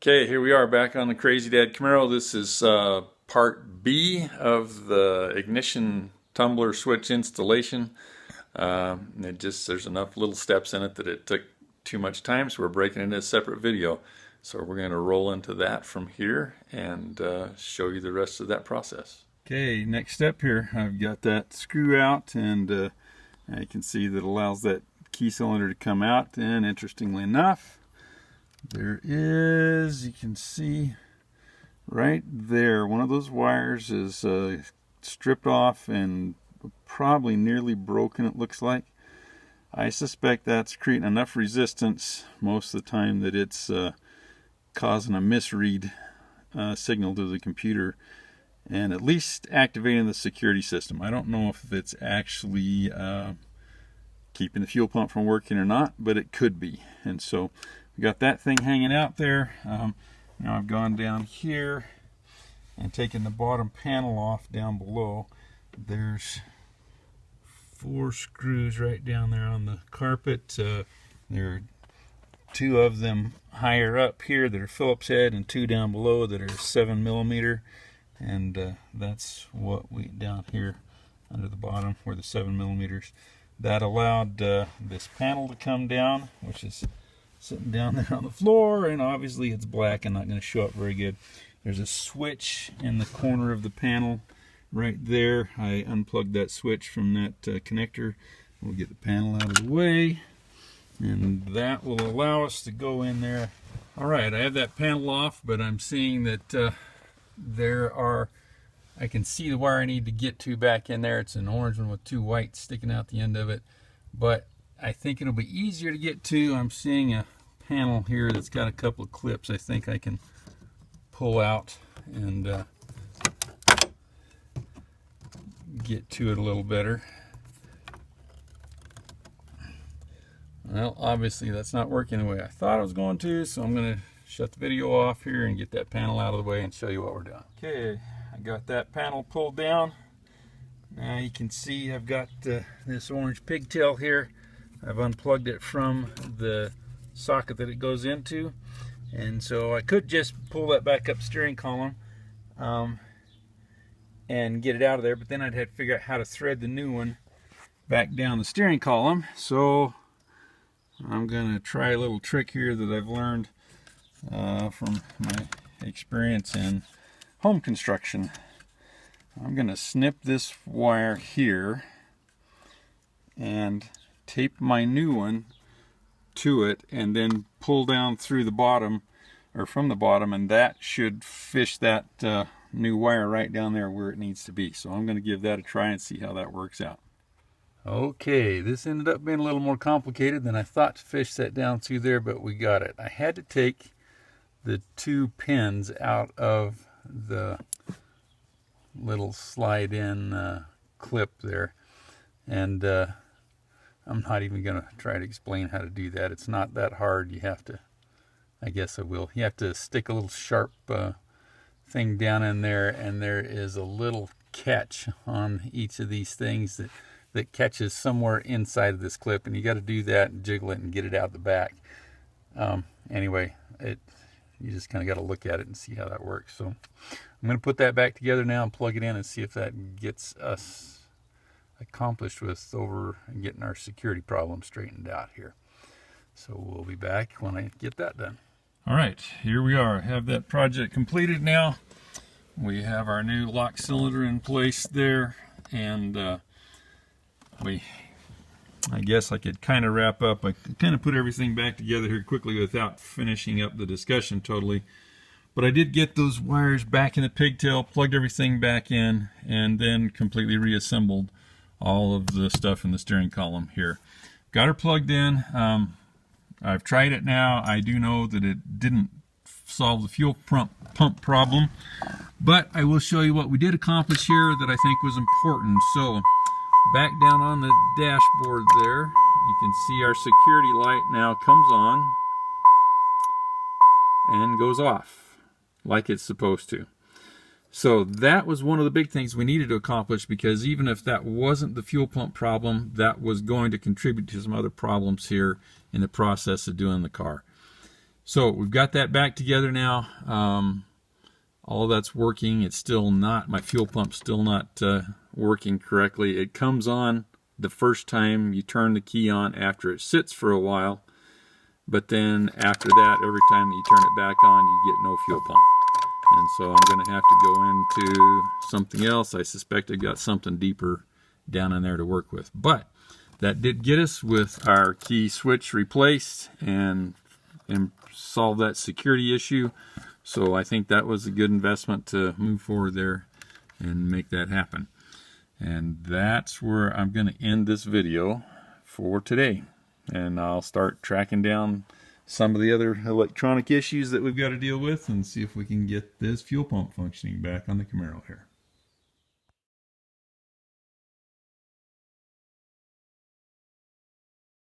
Okay, here we are back on the Crazy Dad Camaro. This is part B of the ignition tumbler switch installation. There's enough little steps in it that it took too much time, so we're breaking it into a separate video. So we're going to roll into that from here and show you the rest of that process. Okay, next step here, I've got that screw out, and you can see that allows that key cylinder to come out. And interestingly enough, there is, you can see right there, one of those wires is stripped off and probably nearly broken, it looks like. I suspect that's creating enough resistance most of the time that it's causing a misread signal to the computer and at least activating the security system. I don't know if it's actually keeping the fuel pump from working or not, but it could be. And so we got that thing hanging out there. Now I've gone down here and taken the bottom panel off down below. There's 4 screws right down there on the carpet. There are 2 of them higher up here that are Phillips head and 2 down below that are 7mm. And that's what we down here under the bottom where the 7mm. That allowed this panel to come down, which is sitting down there on the floor, and obviously it's black and not going to show up very good. There's a switch in the corner of the panel right there. I unplugged that switch from that connector. We'll get the panel out of the way, and that will allow us to go in there. Alright, I have that panel off, but I'm seeing that I can see the wire I need to get to back in there. It's an orange one with 2 whites sticking out the end of it, but I think it'll be easier to get to. I'm seeing a panel here that's got a couple of clips I think I can pull out and get to it a little better. Well, obviously that's not working the way I thought it was going to, so I'm going to shut the video off here and get that panel out of the way and show you what we're doing. Okay, I got that panel pulled down. Now you can see I've got this orange pigtail here. I've unplugged it from the socket that it goes into, and so I could just pull that back up steering column and get it out of there, but then I'd have to figure out how to thread the new one back down the steering column. So I'm going to try a little trick here that I've learned from my experience in home construction. I'm going to snip this wire here and tape my new one to it, and then pull down through the bottom, or from the bottom, and that should fish that new wire right down there where it needs to be. So I'm going to give that a try and see how that works out. Okay, this ended up being a little more complicated than I thought to fish that down through there, but we got it. I had to take the 2 pins out of the little slide-in clip there, and I'm not even going to try to explain how to do that. It's not that hard. You have to, I guess I will. You have to stick a little sharp thing down in there, and there is a little catch on each of these things that catches somewhere inside of this clip, and you got to do that and jiggle it and get it out the back. Anyway, you just kind of got to look at it and see how that works. So I'm going to put that back together now and plug it in and see if that gets us accomplished with over and getting our security problem straightened out here. So we'll be back when I get that done. All right, here we are. I have that project completed now. We have our new lock cylinder in place there, and I guess I could kind of wrap up. I could kind of put everything back together here quickly without finishing up the discussion totally. But I did get those wires back in the pigtail, plugged everything back in, and then completely reassembled all of the stuff in the steering column here. Got her plugged in. I've tried it now. I do know that it didn't solve the fuel pump problem, but I will show you what we did accomplish here that I think was important. So back down on the dashboard there, you can see our security light now comes on and goes off like it's supposed to. So that was one of the big things we needed to accomplish, because even if that wasn't the fuel pump problem, that was going to contribute to some other problems here in the process of doing the car. So we've got that back together now. All that's working. It's still not, my fuel pump's still not working correctly. It comes on the first time you turn the key on after it sits for a while, but then after that, every time that you turn it back on, you get no fuel pump. And so I'm going to have to go into something else. I suspect I've got something deeper down in there to work with. But that did get us with our key switch replaced and solve that security issue. So I think that was a good investment to move forward there and make that happen. And that's where I'm going to end this video for today. And I'll start tracking down some of the other electronic issues that we've got to deal with and see if we can get this fuel pump functioning back on the Camaro here.